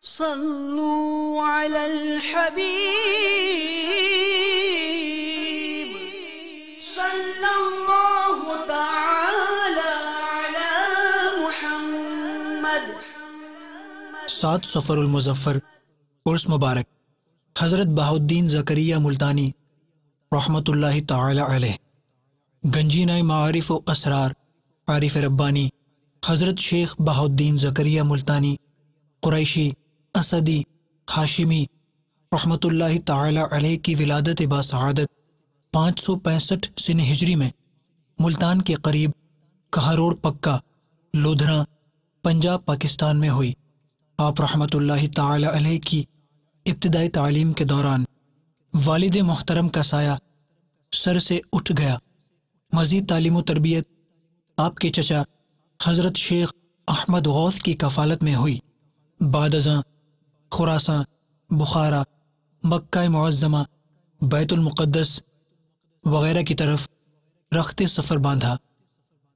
صلوا على الحبيب صلى الله تعالى على محمد۔ 7 صفر المظفر عرس مبارک حضرت بہاؤالدین زکریا ملتانی رحمۃ اللہ تعالی علیہ، گنجینہ معارف و اسرار عارف ربانی حضرت شیخ بہاؤالدین زکریا ملتانی قریشی اسدی ہاشمی رحمۃ اللہ تعالی علیہ کی ولادت باسعادت 565 سن ہجری میں ملتان کے قریب کہاروڑ پکا لودھنا پنجاب پاکستان میں ہوئی۔ آپ رحمۃ اللہ تعالی علیہ کی ابتدائی تعلیم کے دوران والد محترم کا سایہ سر سے اٹھ گیا۔ مزید تعلیم و تربیت آپ کے چچا حضرت شیخ احمد غوث کی کفالت میں ہوئی۔ بعد ازاں خراساں، بخارا، مکہ معظمہ، بیت المقدس وغیرہ کی طرف رخت سفر باندھا۔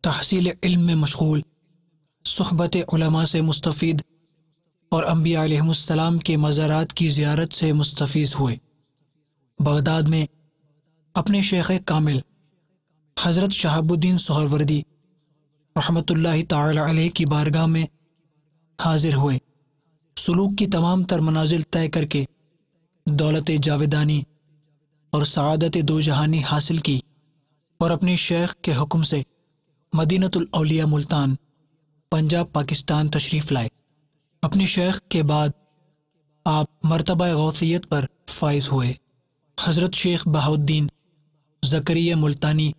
تحصیل علم میں مشغول، صحبت علماء سے مستفید اور انبیاء علیہم السلام کے مزارات کی زیارت سے مستفیض ہوئے۔ بغداد میں اپنے شیخ کامل حضرت شہاب الدین سہروردی رحمۃ اللہ تعالی علیہ کی بارگاہ میں حاضر ہوئے۔ سلوک کی تمام تر منازل طے کر کے دولت جاویدانی اور سعادت دو جہانی حاصل کی اور اپنے شیخ کے حکم سے مدینۃ الاولیاء ملتان پنجاب پاکستان تشریف لائے۔ اپنے شیخ کے بعد آپ مرتبہ غوثیت پر فائز ہوئے۔ حضرت شیخ بہاؤالدین زکریا ملتانی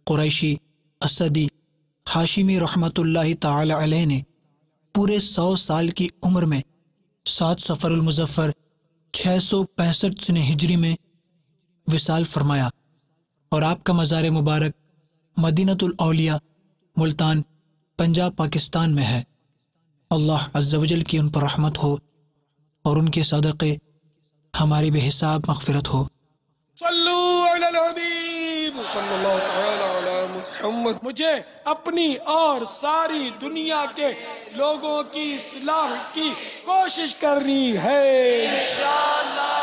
قریشی اسدی ہاشمی رحمۃ اللہ تعالی علیہ نے پورے 100 سال کی عمر میں 7 صفر المظفر 665 سن ہجری میں وصال فرمایا، اور آپ کا مزار مبارک مدینۃ الاولیاء ملتان پنجاب پاکستان میں ہے۔ اللہ عز و جل کی ان پر رحمت ہو اور ان کے صدقے ہماری بے حساب مغفرت ہو۔ صلو علی الحبیب صلی اللہ تعالی علی محمد۔ مجھے اپنی اور ساری دنیا کے لوگوں کی اصلاح کی کوشش کرنی ہے انشاءاللہ۔